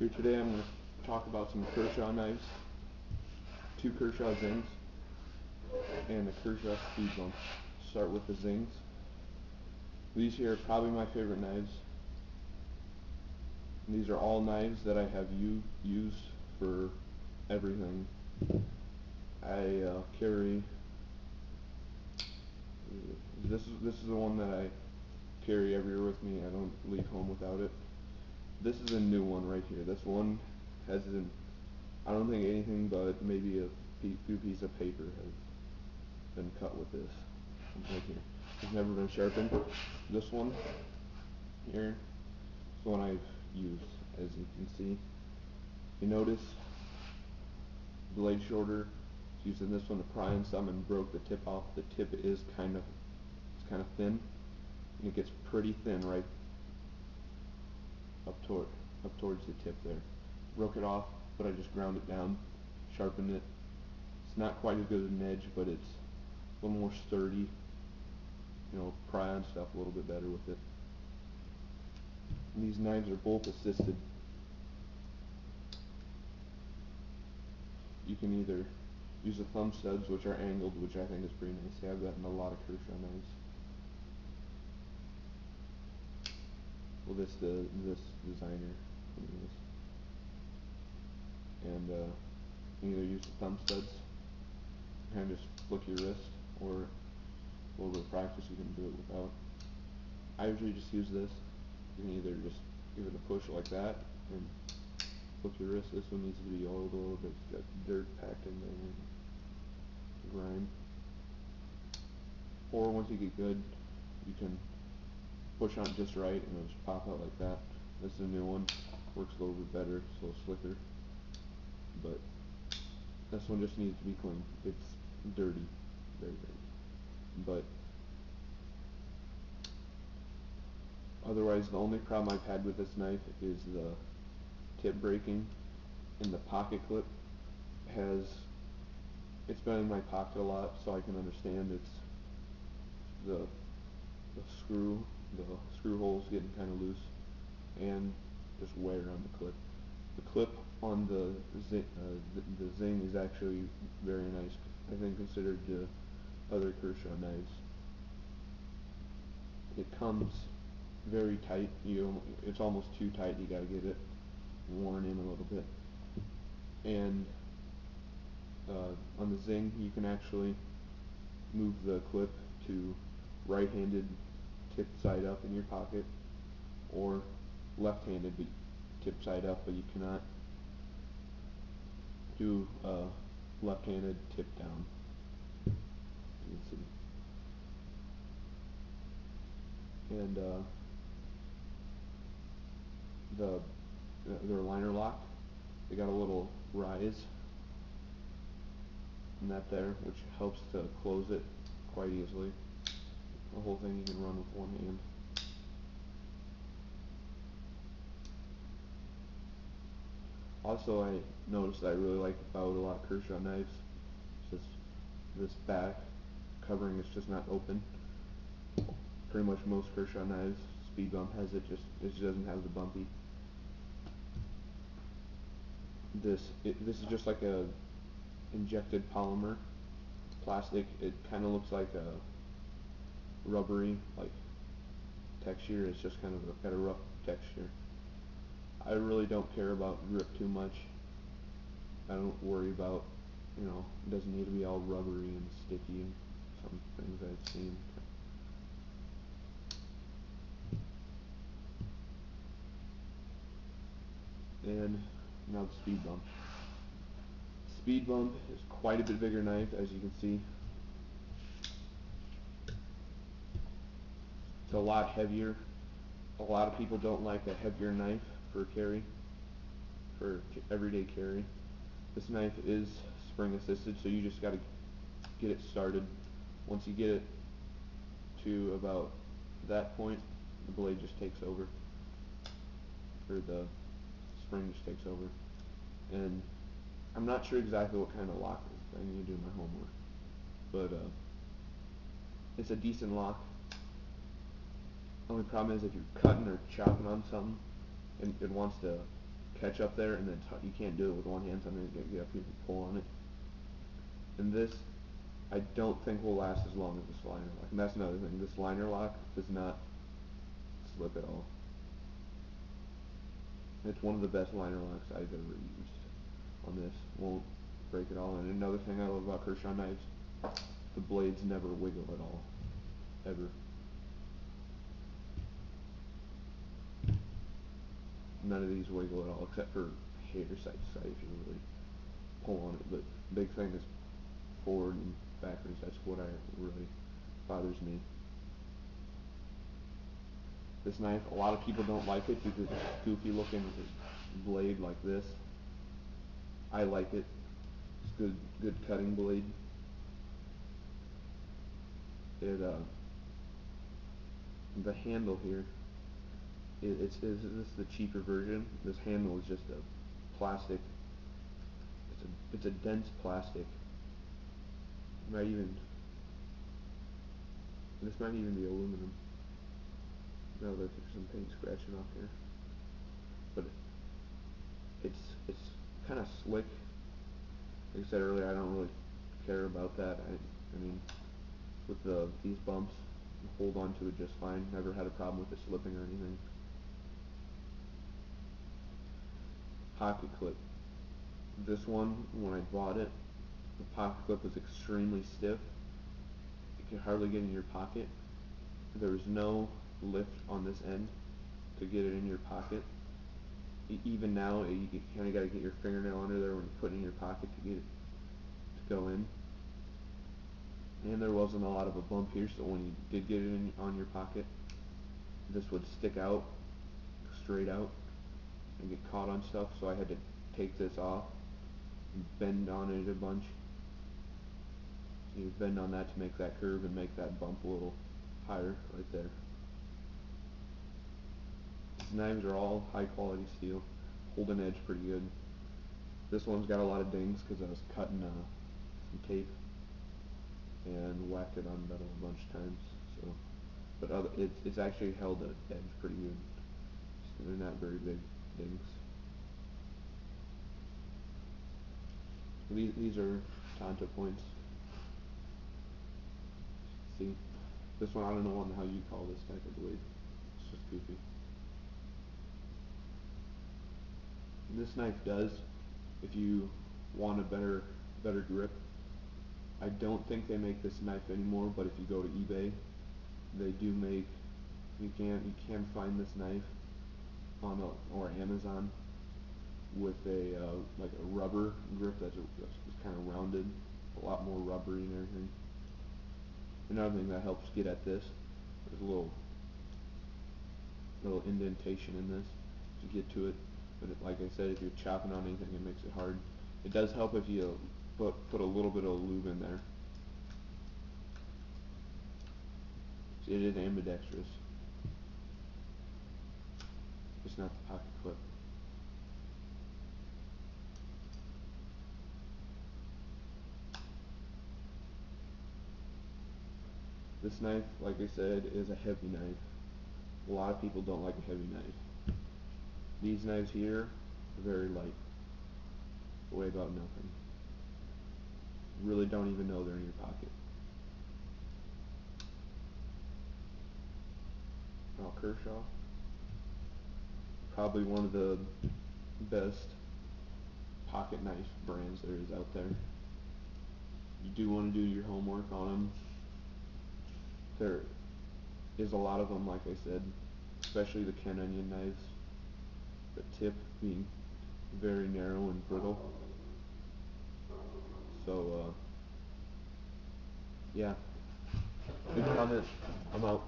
Here today I'm going to talk about some Kershaw knives, two Kershaw Zings, and a Kershaw Speedbump. Start with the Zings. These here are probably my favorite knives. These are all knives that I have used for everything. I carry, this is the one that I carry everywhere with me. I don't leave home without it. This is a new one right here. This one has I don't think anything but maybe a few pieces of paper has been cut with this right here. It's never been sharpened. This one here is the one I've used, as you can see. You notice blade shoulder. Using this one to pry on some and broke the tip off. The tip is kind of thin, and it gets pretty thin right up towards the tip there. Broke it off, but I just ground it down, sharpened it. It's not quite as good as an edge, but it's a little more sturdy. You know, pry on stuff a little bit better with it. And these knives are both assisted. You can either use the thumb studs, which are angled, which I think is pretty nice. They have that in a lot of Kershaw knives. Well, this designer, and you can either use the thumb studs, kind of just flick your wrist, or a little bit of practice you can do it without. I usually just use this. You can either just give it a push like that and flip your wrist. This one needs to be oiled a little bit. It's got dirt packed in there and grime. Or once you get good, you can push on it just right and it'll just pop out like that. This is a new one. Works a little bit better. It's a little slicker. But this one just needs to be clean. It's dirty. Very dirty. But otherwise, the only problem I've had with this knife is the tip breaking, and the pocket clip it's been in my pocket a lot, so I can understand it's the screw holes getting kind of loose, and just wear on the clip. The clip on the Zing is actually very nice, I think, considered to other Kershaw knives. It comes very tight. It's almost too tight. You gotta get it worn in a little bit. And on the Zing, you can actually move the clip to right-handed tip side up in your pocket, or left-handed tip side up, but you cannot do left-handed tip down. You can see. And their liner lock, they got a little rise in that there, which helps to close it quite easily. The whole thing you can run with one hand. Also, I noticed I really like about a lot of Kershaw knives, just this back covering is just not open. Pretty much most Kershaw knives, Speedbump has it just doesn't have the bumpy. This is just like a injected polymer plastic. It kind of looks like a rubbery like texture. It's just kind of got a rough texture. I really don't care about grip too much. I don't worry about, it doesn't need to be all rubbery and sticky and some things I've seen. And now the Speedbump. Speedbump is quite a bit bigger knife, as you can see. It's a lot heavier. A lot of people don't like a heavier knife for everyday carry. This knife is spring assisted, so you just got to get it started. Once you get it to about that point, the blade just takes over, or the spring just takes over. And I'm not sure exactly what kind of lock it is. I need to do my homework, but it's a decent lock. Only problem is if you're cutting or chopping on something and it wants to catch up there, and then you can't do it with one hand, so I'm going to get people to pull on it. And this, I don't think will last as long as this liner lock. And that's another thing, this liner lock does not slip at all. It's one of the best liner locks I've ever used on this. Won't break at all. And another thing I love about Kershaw knives, the blades never wiggle at all. Ever. None of these wiggle at all, except for hater side to side if you really pull on it. But the big thing is forward and backwards. That's what really bothers me. This knife, a lot of people don't like it because it's goofy looking with a blade like this. I like it. It's good cutting blade. The handle here, this is the cheaper version. This handle is just a plastic. It's a dense plastic. This might even be aluminum. Now look, there's some paint scratching off here. But it's kind of slick. Like I said earlier, I don't really care about that. I mean, with these bumps, hold on to it just fine. Never had a problem with it slipping or anything. Pocket clip. This one, when I bought it, the pocket clip was extremely stiff. You could hardly get in your pocket. There was no lift on this end to get it in your pocket. Even now, you kind of got to get your fingernail under there when you put it in your pocket to get it to go in. And there wasn't a lot of a bump here, so when you did get it on your pocket, this would stick out, straight out, and get caught on stuff, so I had to take this off and bend on it a bunch. You bend on that to make that curve and make that bump a little higher right there. These knives are all high quality steel, hold an edge pretty good. This one's got a lot of dings because I was cutting some tape and whacked it on metal a bunch of times. So, but it's actually held an edge pretty good. So they're not very big dings. These are Tonto points. See, this one I don't know how you call this type of blade. It's just goofy. This knife does, if you want a better grip. I don't think they make this knife anymore, but if you go to eBay, they do make. You can find this knife on or Amazon with a like a rubber grip that's kind of rounded, a lot more rubbery and everything. Another thing that helps get at this, there's a little indentation in this to get to it. But like I said, if you're chopping on anything, it makes it hard. It does help if you put a little bit of lube in there. It is ambidextrous. It's not the pocket clip. This knife, like I said, is a heavy knife. A lot of people don't like a heavy knife. These knives here are very light. Weigh about nothing. Really don't even know they're in your pocket. Now Kershaw, probably one of the best pocket knife brands there is out there. You do want to do your homework on them. There is a lot of them, like I said, especially the Ken Onion knives. The tip being very narrow and brittle. So, yeah. Good comment. I'm out.